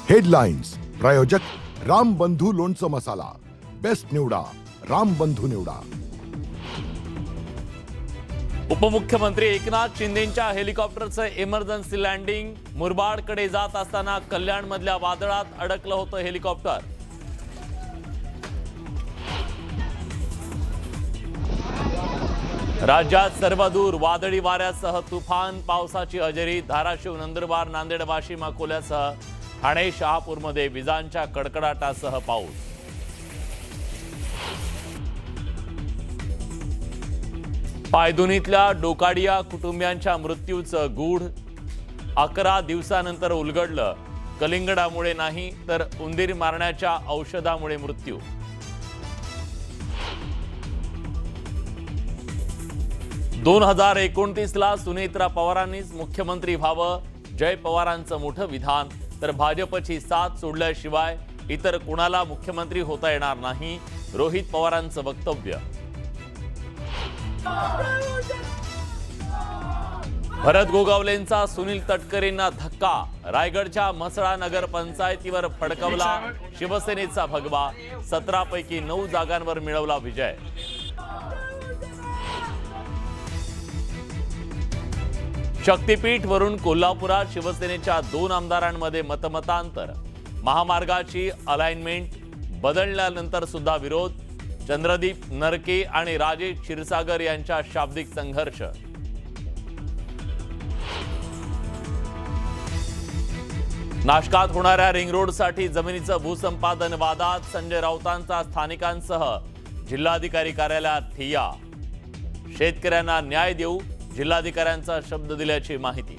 Headlines प्रायोजक राम बंधू लोणचं मसाला, बेस्ट निवडा राम बंधू निवडा. उपमुख्यमंत्री एकनाथ शिंदेंच्या हेलिकॉप्टरचं इमर्जन्सी लँडिंग. मुरबाडकडे जात असताना कल्याणमधल्या वादळात अडकलं होतं हेलिकॉप्टर. राज्यात सर्वदूर वादळी वाऱ्यासह तुफान पावसाची हजेरी. धाराशिव, नंदुरबार, नांदेड, वाशिम, अकोल्यासह ठाणे, शहापूरमध्ये विजांच्या कडकडाटासह पाऊस. पायधुनीतल्या डोकाडिया कुटुंबियांच्या मृत्यूचं गूढ 11 दिवसानंतर उलगडलं. कलिंगडामुळे नाही तर उंदीर मारण्याच्या औषधामुळे मृत्यू. दोन 2029ला सुनेत्रा पवारांनीच मुख्यमंत्री व्हावं, जय पवारांचं मोठं विधान. तर भाजपची साथ सोडल्याशिवाय इतर कुणाला मुख्यमंत्री होता येणार नाही, रोहित पवारांचं वक्तव्य. भरत गोगावलेंचा सुनील तटकरेंना धक्का. रायगडच्या म्हसळा नगर पंचायतीवर फडकवला शिवसेनेचा भगवा. 17 पैकी 9 जागांवर मिळवला विजय. शक्तीपीठ वरून कोल्हापुरात शिवसेनेच्या 2 आमदारांमध्ये मतमतांतर. महामार्गाची अलाइनमेंट बदलल्यानंतर सुद्धा विरोध. चंद्रदीप नरके आणि राजेश क्षीरसागर यांच्या शाब्दिक संघर्ष. नाशकात होणाऱ्या रिंग रोडसाठी जमिनीचं भूसंपादन वादात. संजय राऊतांचा स्थानिकांसह जिल्हाधिकारी कार्यालयात ठिय्या. शेतकऱ्यांना न्याय देऊ, जिल्हाधिकाऱ्यांचा शब्द दिल्याची माहिती.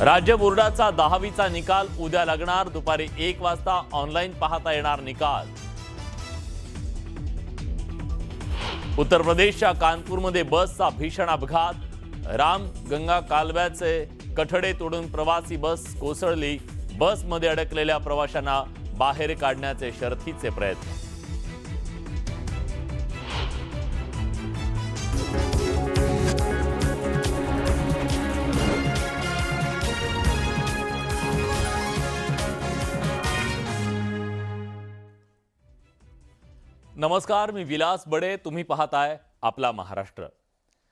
राज्य बोर्डाचा 10वीचा निकाल उद्या लागणार. दुपारी 1 वाजता ऑनलाईन पाहता येणार निकाल. उत्तर प्रदेशच्या कानपूरमध्ये बसचा भीषण अपघात. राम गंगा कालव्याचे कठडे तोडून प्रवासी बस कोसळली. बसमध्ये अडकलेल्या प्रवाशांना बाहेर काढण्याचे शर्थीचे प्रयत्न. नमस्कार, मी विलास बडे. तुम्ही पाहताय आपला महाराष्ट्र.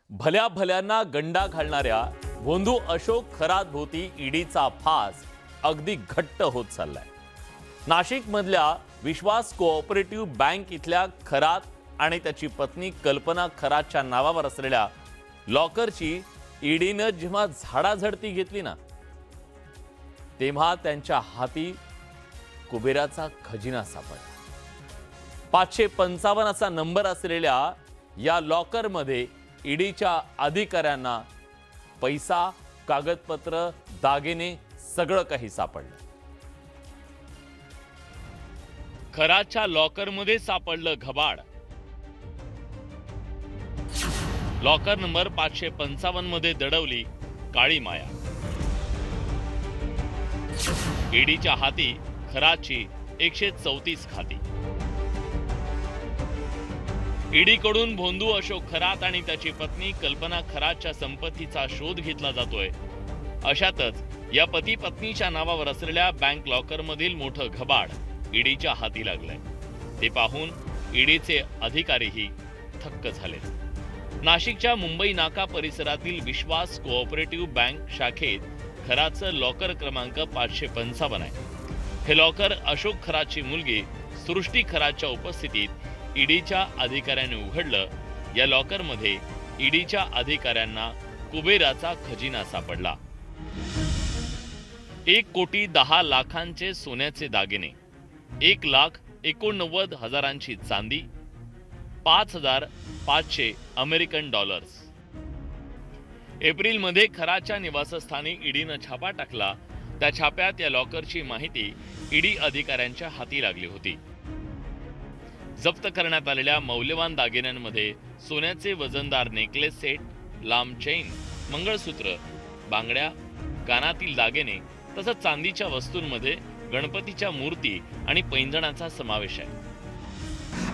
भल्या भल्यांना गंडा घालणाऱ्या भोंदू अशोक खरात भोवती ईडीचा फास अगदी घट्ट होत चाललाय. नाशिक मधल्या विश्वास कोऑपरेटिव्ह बँक इथल्या खरात आणि त्याची पत्नी कल्पना खरातच्या नावावर असलेल्या लॉकरची ईडीनं जेव्हा झाडाझडती घेतली ना, तेव्हा त्यांच्या हाती कुबेराचा खजिना सापडला. 555 असा नंबर असलेल्या या लॉकरमध्ये ईडीच्या अधिकाऱ्यांना पैसा, कागदपत्र, दागिने सगळं काही सापडलं. खराच्या लॉकरमध्ये सापडलं घबाड. लॉकर नंबर 555 मध्ये दडवली काळी माया. ईडीच्या हाती खराची 134 खाती. ईडीकडून भोंदू अशोक खरात आणि त्याची पत्नी कल्पना खरातच्या संपत्तीचा शोध घेतला जातोय. अशातच या पती पत्नीच्या नावावर असलेल्या बँक लॉकर मधील मोठं घबाड ईडीच्या हाती लागलंय. ते पाहून ईडीचे अधिकारीही थक्क झाले. नाशिकच्या मुंबई नाका परिसरातील विश्वास कोऑपरेटिव्ह बँक शाखेत खराचं लॉकर क्रमांक 555 आहे. हे लॉकर अशोक खरातची मुलगी सृष्टी खरातच्या उपस्थितीत ईडीच्या अधिकाऱ्यांनी उघडलं. या लॉकरमध्ये ईडीच्या अधिकाऱ्यांना कुबेराचा खजिना सापडला. 1,10,00,000चे सोन्याचे दागिने, 1,89,000ची चांदी, 5,500 अमेरिकन डॉलर्स. एप्रिलमध्ये खराच्या निवासस्थानी ईडीनं छापा टाकला. त्या छाप्यात या लॉकरची माहिती ईडी अधिकाऱ्यांच्या हाती लागली होती. जप्त करण्यात आलेल्या मौल्यवान दागिन्यांमध्ये सोन्याचे वजनदार नेकलेस सेट, लांब चेन, मंगळसूत्र, बांगड्या, कानातील दागिने तसंच चांदीच्या वस्तूंमध्ये गणपतीच्या मूर्ती आणि पैंजणाचा समावेश आहे.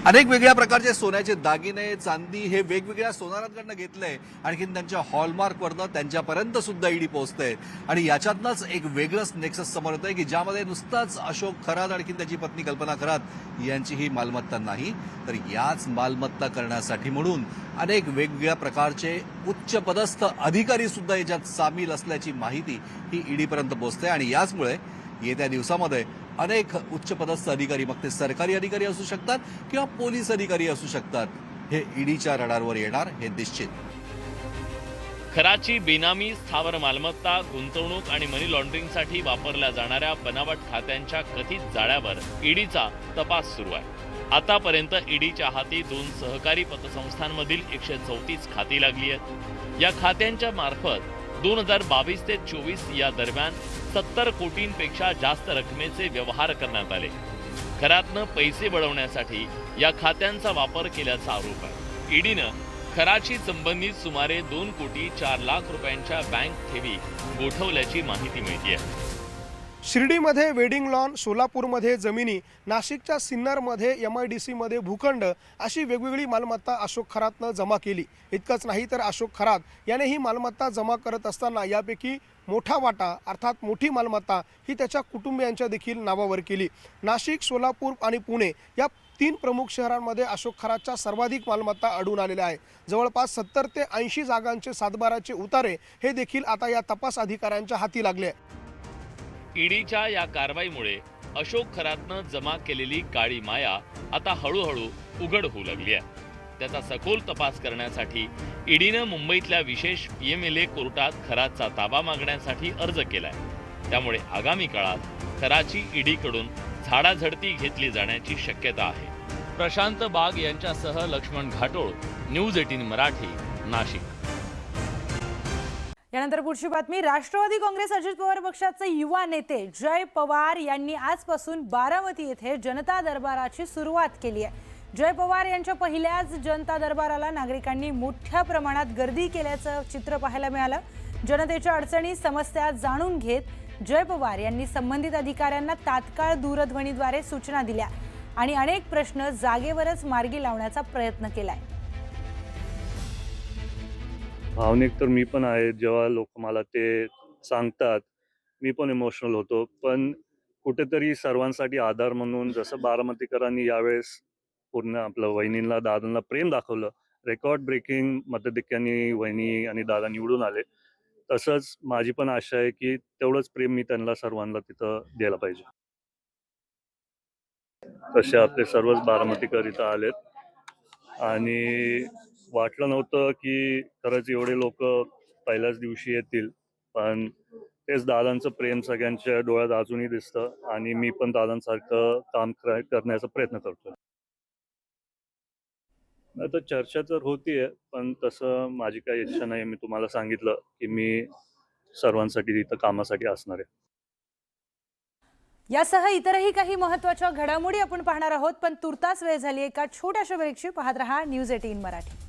अनेक वेगळ्या प्रकारचे सोन्याचे दागिने, चांदी हे वेगवेगळ्या सोनारांकडनं घेतलंय. आणखीन त्यांच्या हॉलमार्कवरनं त्यांच्यापर्यंत सुद्धा ईडी पोहोचते. आणि याच्यातनंच एक वेगळंच नेक्सस समोर येतंय की ज्यामध्ये नुसताच अशोक खरात आणखीन त्याची पत्नी कल्पना खरात यांची ही मालमत्ता नाही, तर याच मालमत्ता करण्यासाठी म्हणून अनेक वेगवेगळ्या प्रकारचे उच्च पदस्थ अधिकारी सुद्धा याच्यात सामील असल्याची माहिती ही ईडीपर्यंत पोहोचते. आणि याचमुळे येत्या दिवसामध्ये अनेक उच्च पदस्थ अधिकारी, मग ते सरकारी अधिकारी असू शकतात किंवा पोलीस अधिकारी असू शकतात, हे ईडीच्या रडारवर येणार हे निश्चित. खराची बेनामी स्थावर मालमत्ता, गुंतवणूक आणि मनी लॉन्ड्रिंगसाठी वापरल्या जाणाऱ्या बनावट खात्यांच्या कथित जाळ्यावर ईडीचा तपास सुरू आहे. आतापर्यंत ईडीच्या हाती 2 सहकारी पतसंस्थांमधील 134 खाती लागली आहेत. या खात्यांच्या मार्फत 2022 ते 24 या दरम्यान 70 कोटींपेक्षा जास्त रकमेचे व्यवहार करण्यात आले. खरातनं पैसे वळवण्यासाठी या खात्यांचा वापर केल्याचा आरोप आहे. ईडीनं खराची संबंधित सुमारे 2 कोटी 4 लाख रुपयांच्या बँक ठेवी गोठवल्याची माहिती मिळते. शिर्डीमध्ये वेडिंग लॉन, सोलापूरमध्ये जमिनी, नाशिकच्या सिन्नरमध्ये MIDC मध्ये भूखंड अशी वेगवेगळी मालमत्ता अशोक खरातनं जमा केली. इतकंच नाही तर अशोक खरात याने ही मालमत्ता जमा करत असताना यापैकी मोठा वाटा अर्थात मोठी मालमत्ता ही त्याच्या कुटुंबियांच्या देखील नावावर केली. नाशिक, सोलापूर आणि पुणे या 3 प्रमुख शहरांमध्ये अशोक खरातच्या सर्वाधिक मालमत्ता आढळून आलेल्या आहे. जवळपास 70 ते 80 जागांचे सातबाराचे उतारे हे देखील आता या तपास अधिकाऱ्यांच्या हाती लागले. ईडीच्या या कारवाईमुळे अशोक खरातनं जमा केलेली काळी माया आता हळूहळू उघड होऊ लागली आहे. त्याचा सखोल तपास करण्यासाठी ईडीनं मुंबईतल्या विशेष PMLA कोर्टात खरातचा ताबा मागण्यासाठी अर्ज केलाय. त्यामुळे आगामी काळात खराची ईडीकडून झाडाझडती घेतली जाण्याची शक्यता आहे. प्रशांत बाग यांच्यासह लक्ष्मण घाटोळ, न्यूज 18 मराठी, नाशिक. यानंतर पुढची बातमी. राष्ट्रवादी काँग्रेस अजित पवार पक्षाचे युवा नेते जय पवार यांनी आजपासून बारामती येथे जनता दरबाराची सुरुवात केली आहे. जय पवार यांच्या पहिल्याच जनता दरबाराला नागरिकांनी मोठ्या प्रमाणात गर्दी केल्याचं चित्र पाहायला मिळालं. जनतेच्या अडचणी, समस्या जाणून घेत जय पवार यांनी संबंधित अधिकाऱ्यांना तात्काळ दूरध्वनीद्वारे सूचना दिल्या आणि अनेक प्रश्न जागेवरच मार्गी लावण्याचा प्रयत्न केलाय. भावनिक तर मी पण आहे. जेव्हा लोक मला ते सांगतात मी पण इमोशनल होतो. पण कुठेतरी सर्वांसाठी आधार म्हणून जसं बारामतीकरांनी यावेळेस पूर्ण आपलं वहिनींना, दादांना प्रेम दाखवलं, रेकॉर्ड ब्रेकिंग मताधिक्यांनी वहिनी आणि दादा निवडून आले, तसंच माझी पण आशा आहे की तेवढंच प्रेम मी त्यांना सर्वांना तिथं द्यायला पाहिजे. तसे आपले सर्वच बारामतीकर इथं आलेत आणि वाटलं नव्हतं की खरंच एवढे लोक पहिल्याच दिवशी येतील. पण तेच दादांचं प्रेम सगळ्यांच्या डोळ्यात अजूनही दिसतं आणि मी पण दादांसारखं काम करण्याचा प्रयत्न करतोय. आता चर्चा तर होतीये, पण तसं माझी काही इच्छा नाही. मी तुम्हाला सांगितलं की मी सर्वांसाठी इथं कामासाठी असणार आहे. यासह इतरही काही महत्त्वाच्या घडामोडी आपण पाहणार आहोत, पण तुर्तास वेळ झाली एका छोट्याशा ब्रेकची. पाहत रहा न्यूज 18 मराठी.